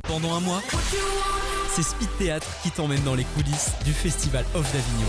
Pendant un mois, c'est Speed Théâtre qui t'emmène dans les coulisses du Festival Off d'Avignon.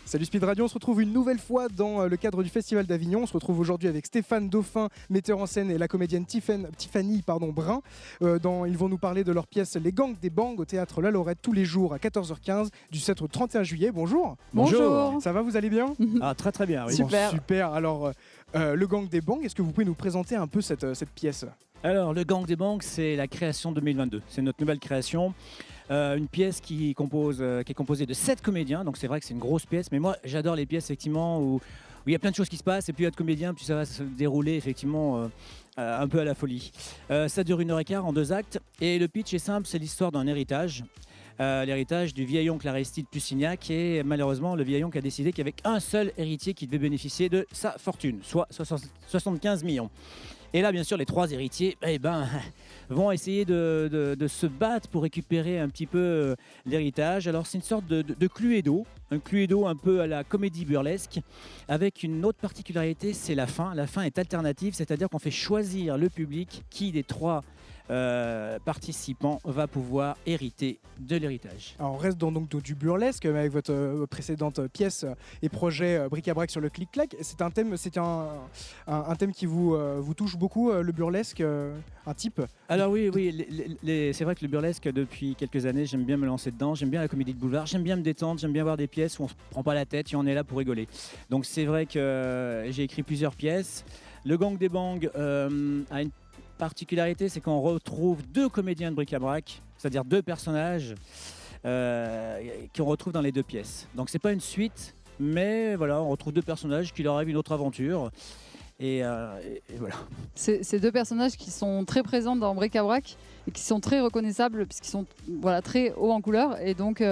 Salut Speed Radio, on se retrouve une nouvelle fois dans le cadre du Festival d'Avignon. On se retrouve aujourd'hui avec Stéphane Dauphin, metteur en scène, et la comédienne Tiffany Brun. Ils vont nous parler de leur pièce Les Gangs des Bangs au théâtre La Lorette tous les jours à 14h15 du 7 au 31 juillet. Bonjour. Bonjour. Ça va, vous allez bien? Ah, très très bien, oui. Super. Super. Alors, Le Gang des Bangs, est-ce que vous pouvez nous présenter un peu cette pièce? Alors, Le Gang des Bangs, c'est la création 2022. C'est notre nouvelle création. Une pièce qui est composée de 7 comédiens, donc c'est vrai que c'est une grosse pièce, mais moi j'adore les pièces effectivement où il y a plein de choses qui se passent, et plus il y a de comédiens, plus ça va se dérouler effectivement un peu à la folie. Ça dure 1h15 en 2 actes, et le pitch est simple, c'est l'histoire d'un héritage. L'héritage du vieil oncle Aristide Pussignac, et malheureusement le vieil oncle a décidé qu'il n'y avait qu'un seul héritier qui devait bénéficier de sa fortune, soit 75 millions. Et là, bien sûr, les 3 héritiers vont essayer de se battre pour récupérer un petit peu l'héritage. Alors, c'est une sorte de Cluedo, un Cluedo un peu à la comédie burlesque, avec une autre particularité, c'est la fin. La fin est alternative, c'est-à-dire qu'on fait choisir le public qui des 3 participants va pouvoir hériter de l'héritage. Alors on reste donc du burlesque avec votre précédente pièce et projet Bric-à-Brac sur le clic-clac. C'est un thème qui vous touche beaucoup, le burlesque, un type? Alors oui, c'est vrai que le burlesque, depuis quelques années, j'aime bien me lancer dedans, j'aime bien la comédie de boulevard, j'aime bien me détendre, j'aime bien voir des pièces où on ne se prend pas la tête et on est là pour rigoler. Donc c'est vrai que j'ai écrit plusieurs pièces. Le Gang des Bangs a une particularité, c'est qu'on retrouve 2 comédiens de bric-à-brac, c'est-à-dire 2 personnages qu'on retrouve dans les 2 pièces. Donc c'est pas une suite, mais voilà, on retrouve 2 personnages qui leur arrivent une autre aventure. Et voilà. Ces 2 personnages qui sont très présents dans Bric-à-Brac et qui sont très reconnaissables puisqu'ils sont très hauts en couleur, et donc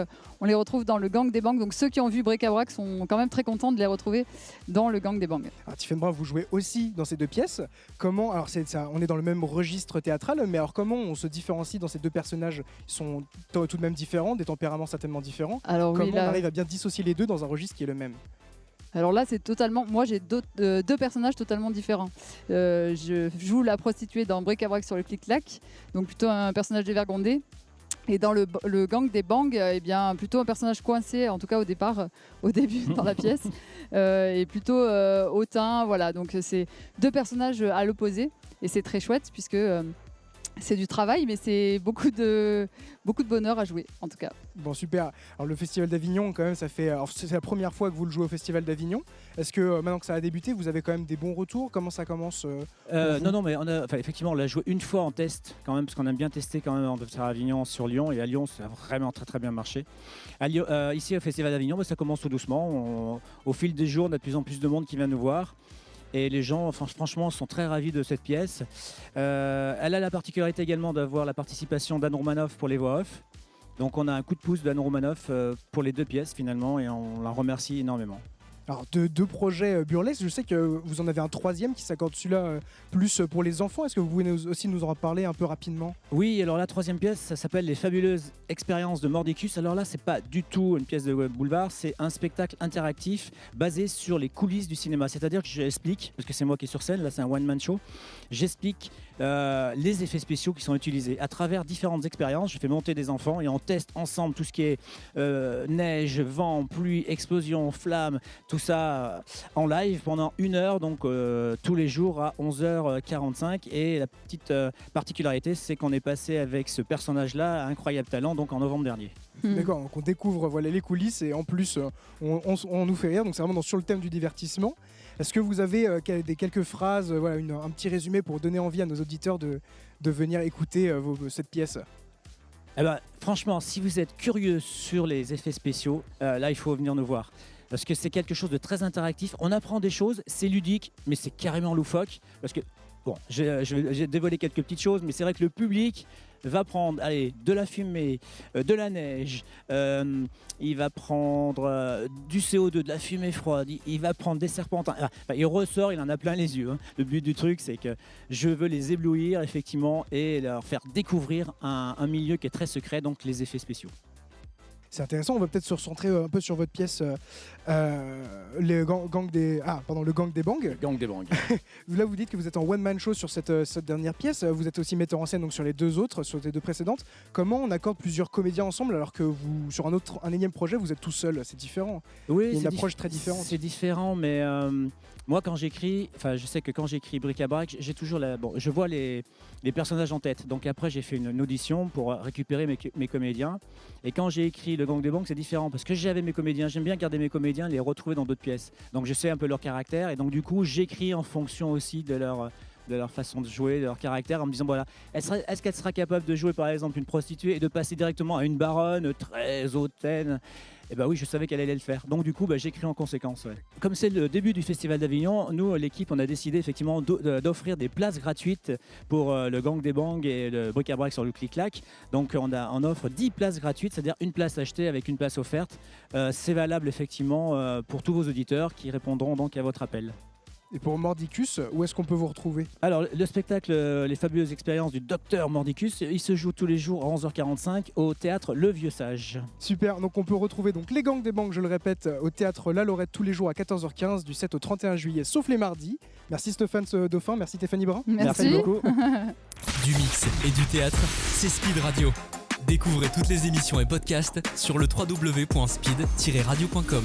on les retrouve dans le Gang des Bangs. Donc ceux qui ont vu Bric-à-Brac sont quand même très contents de les retrouver dans le Gang des Bangs. Alors Tiffany Brun, vous jouez aussi dans ces 2 pièces. Comment, alors on est dans le même registre théâtral, mais alors comment on se différencie dans ces 2 personnages? Ils sont tout de même différents, des tempéraments certainement différents. Alors, comment on arrive à bien dissocier les 2 dans un registre qui est le même? Alors là, c'est totalement. Moi, j'ai 2 personnages totalement différents. Je joue la prostituée dans Bric-à-Brac sur le clic-clac, donc plutôt un personnage dévergondé. Et dans le Gang des Bangs, plutôt un personnage coincé, en tout cas au début dans la pièce, et plutôt hautain. Voilà, donc c'est 2 personnages à l'opposé, et c'est très chouette puisque c'est du travail, mais c'est beaucoup de bonheur à jouer, en tout cas. Bon, super. Alors le Festival d'Avignon, quand même, c'est la première fois que vous le jouez au Festival d'Avignon. Est-ce que maintenant que ça a débuté, vous avez quand même des bons retours? Comment ça commence Non, mais effectivement, on l'a joué une fois en test, quand même, parce qu'on aime bien tester quand même avant de faire Avignon sur Lyon. Et à Lyon, ça a vraiment très très bien marché. Ici, au Festival d'Avignon, ça commence tout doucement. Au fil des jours, on a de plus en plus de monde qui vient nous voir. Et les gens, franchement, sont très ravis de cette pièce. Elle a la particularité également d'avoir la participation d'Anne Romanoff pour les voix off. Donc on a un coup de pouce d'Anne Romanoff pour les 2 pièces finalement, et on la remercie énormément. Alors 2 projets burlesques, je sais que vous en avez un 3e qui s'accorde celui-là plus pour les enfants. Est-ce que vous pouvez aussi nous en parler un peu rapidement? Oui, alors la 3e pièce, ça s'appelle Les Fabuleuses Expériences de Mordicus. Alors là, c'est pas du tout une pièce de boulevard, c'est un spectacle interactif basé sur les coulisses du cinéma. C'est-à-dire que j'explique, parce que c'est moi qui est sur scène, là c'est un one-man show, j'explique les effets spéciaux qui sont utilisés. À travers différentes expériences, je fais monter des enfants et on teste ensemble tout ce qui est neige, vent, pluie, explosion, flamme, tout ça en live pendant 1 heure, donc tous les jours à 11h45. Et la petite particularité, c'est qu'on est passé avec ce personnage-là à Incroyable Talent, donc en novembre dernier. D'accord, donc on découvre les coulisses, et en plus on nous fait rire, donc c'est vraiment sur le thème du divertissement. Est-ce que vous avez quelques phrases, un petit résumé pour donner envie à nos auditeurs de venir écouter cette pièce? Franchement, si vous êtes curieux sur les effets spéciaux, là il faut venir nous voir. Parce que c'est quelque chose de très interactif, on apprend des choses, c'est ludique, mais c'est carrément loufoque. Parce que, bon, j'ai dévoilé quelques petites choses, mais c'est vrai que le public va prendre de la fumée, de la neige, il va prendre du CO2, de la fumée froide, il va prendre des serpentins. Il ressort, il en a plein les yeux. Le but du truc, c'est que je veux les éblouir, effectivement, et leur faire découvrir un milieu qui est très secret, donc les effets spéciaux. C'est intéressant, on va peut-être se recentrer un peu sur votre pièce, le gang des Bangs. Gang des Bangs. Là, vous dites que vous êtes en one-man show sur cette dernière pièce. Vous êtes aussi metteur en scène donc sur les deux autres, sur les deux précédentes. Comment on accorde plusieurs comédiens ensemble alors que vous, sur un énième projet, vous êtes tout seul? C'est différent. Oui, Il y a une approche très différente. C'est différent, mais moi, quand j'écris, je sais que quand j'écris Bric-à-Brac, j'ai toujours je vois les personnages en tête. Donc après, j'ai fait une audition pour récupérer mes comédiens. Et quand j'ai écrit Le Gang des Bangs, c'est différent parce que j'avais mes comédiens. J'aime bien garder mes comédiens, les retrouver dans d'autres pièces. Donc je sais un peu leur caractère et donc du coup, j'écris en fonction aussi de leur façon de jouer, de leur caractère, en me disant voilà, est-ce qu'elle sera capable de jouer par exemple une prostituée et de passer directement à une baronne très hautaine? Et bah oui, je savais qu'elle allait le faire. Donc du coup, j'écris en conséquence. Ouais. Comme c'est le début du Festival d'Avignon, nous, l'équipe, on a décidé effectivement d'offrir des places gratuites pour le Gang des Bangs et le Bric-à-Brac sur le Clic-Clac. Donc on offre 10 places gratuites, c'est-à-dire une place achetée avec une place offerte. C'est valable effectivement pour tous vos auditeurs qui répondront donc à votre appel. Et pour Mordicus, où est-ce qu'on peut vous retrouver? Alors, le spectacle Les Fabuleuses Expériences du Docteur Mordicus, il se joue tous les jours à 11h45 au théâtre Le Vieux Sage. Super, donc on peut retrouver donc Les Gangs des Bangs, je le répète, au théâtre La Lorette tous les jours à 14h15 du 7 au 31 juillet, sauf les mardis. Merci Stéphane Dauphin, merci Stéphanie Brun. Merci beaucoup. Du mix et du théâtre, c'est Speed Radio. Découvrez toutes les émissions et podcasts sur le www.speed-radio.com.